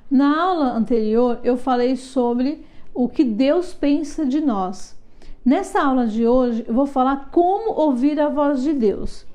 Na aula anterior eu falei sobre o que Deus pensa de nós. Nessa aula de hoje eu vou falar como ouvir a voz de Deus.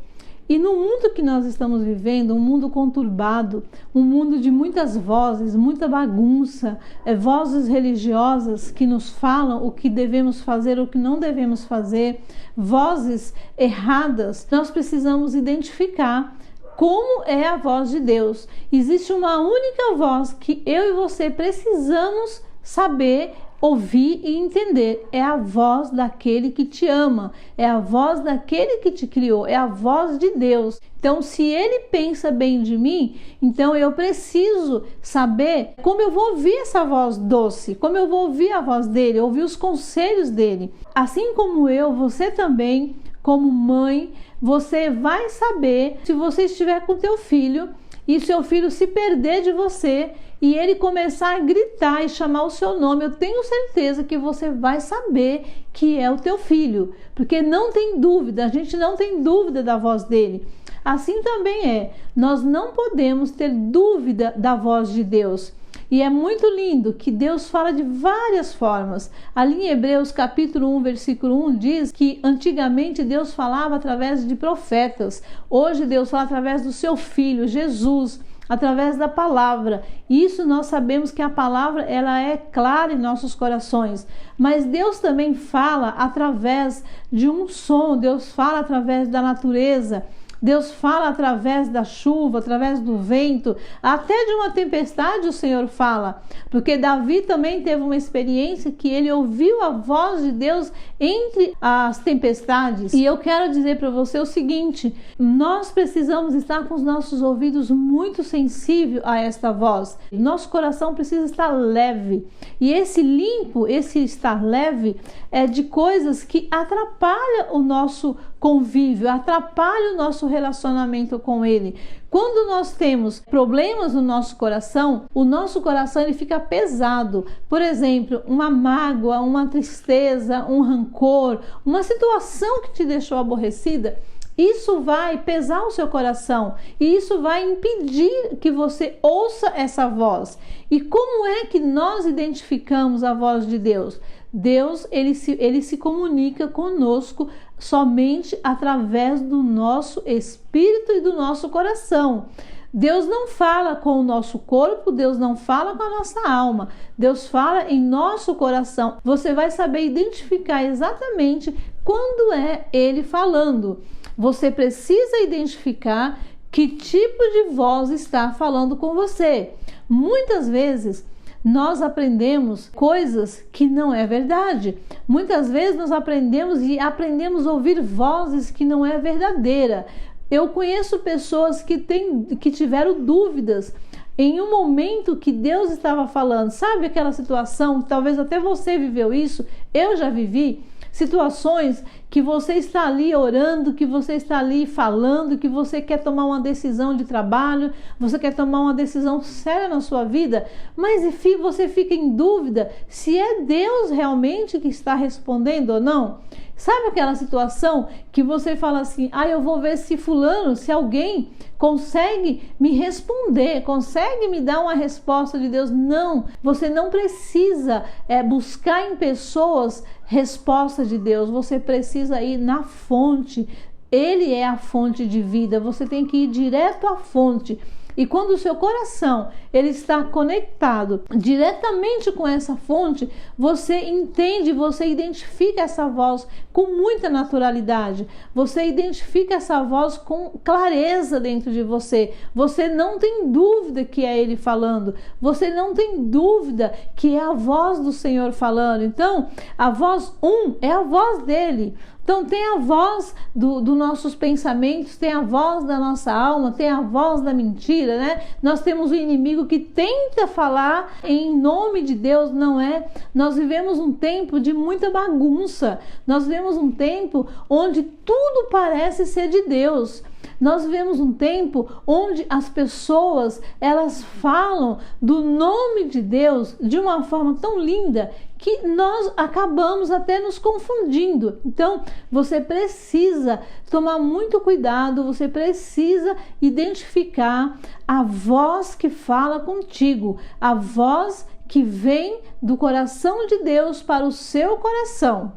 E no mundo que nós estamos vivendo, um mundo conturbado, um mundo de muitas vozes, muita bagunça, vozes religiosas que nos falam o que devemos fazer, o que não devemos fazer, vozes erradas, nós precisamos identificar como é a voz de Deus. Existe uma única voz que eu e você precisamos saber, ouvir e entender. É a voz daquele que te ama, é a voz daquele que te criou, é a voz de Deus. Então, se ele pensa bem de mim, então eu preciso saber como eu vou ouvir essa voz doce, como eu vou ouvir a voz dele, ouvir os conselhos dele. Assim como eu, você também, como mãe, você vai saber se você estiver com teu filho e seu filho se perder de você e ele começar a gritar e chamar o seu nome, eu tenho certeza que você vai saber que é o teu filho, porque não tem dúvida, a gente não tem dúvida da voz dele. Assim também nós não podemos ter dúvida da voz de Deus. E é muito lindo que Deus fala de várias formas. Ali em Hebreus capítulo 1, versículo 1 diz que antigamente Deus falava através de profetas. Hoje Deus fala através do seu Filho, Jesus, através da palavra. Isso nós sabemos que a palavra ela é clara em nossos corações. Mas Deus também fala através de um som, Deus fala através da natureza. Deus fala através da chuva, através do vento, até de uma tempestade o Senhor fala, porque Davi também teve uma experiência que ele ouviu a voz de Deus entre as tempestades. E eu quero dizer para você o seguinte, nós precisamos estar com os nossos ouvidos muito sensíveis a esta voz. Nosso coração precisa estar leve. E esse limpo, esse estar leve, é de coisas que atrapalham o nosso convívio, atrapalha o nosso relacionamento com ele. Quando nós temos problemas no nosso coração, o nosso coração ele fica pesado. Por exemplo, uma mágoa, uma tristeza, um rancor, uma situação que te deixou aborrecida, isso vai pesar o seu coração e isso vai impedir que você ouça essa voz. E como é que nós identificamos a voz de Deus? Deus ele se comunica conosco somente através do nosso espírito e do nosso coração. Deus não fala com o nosso corpo, Deus não fala com a nossa alma, Deus fala em nosso coração. Você vai saber identificar exatamente quando é Ele falando. Você precisa identificar que tipo de voz está falando com você. Muitas vezes nós aprendemos coisas que não é verdade. Muitas vezes nós aprendemos a ouvir vozes que não é verdadeira. Eu conheço pessoas que tiveram dúvidas em um momento que Deus estava falando. Sabe aquela situação, talvez até você viveu isso, eu já vivi. Situações que você está ali orando, que você está ali falando, que você quer tomar uma decisão de trabalho, você quer tomar uma decisão séria na sua vida, mas você fica em dúvida se é Deus realmente que está respondendo ou não. Sabe aquela situação que você fala assim, eu vou ver se fulano, se alguém consegue me responder, consegue me dar uma resposta de Deus. Não, você não precisa buscar em pessoas resposta de Deus, você precisa ir na fonte. Ele é a fonte de vida, você tem que ir direto à fonte. E quando o seu coração ele está conectado diretamente com essa fonte, você entende, você identifica essa voz com muita naturalidade. Você identifica essa voz com clareza dentro de você. Você não tem dúvida que é Ele falando. Você não tem dúvida que é a voz do Senhor falando. Então, a voz é a voz dele. Então tem a voz dos nossos pensamentos, tem a voz da nossa alma, tem a voz da mentira, né? Nós temos o inimigo que tenta falar em nome de Deus, não é? Nós vivemos um tempo de muita bagunça, nós vivemos um tempo onde tudo parece ser de Deus. Nós vivemos um tempo onde as pessoas, elas falam do nome de Deus de uma forma tão linda que nós acabamos até nos confundindo. Então, você precisa tomar muito cuidado, você precisa identificar a voz que fala contigo, a voz que vem do coração de Deus para o seu coração.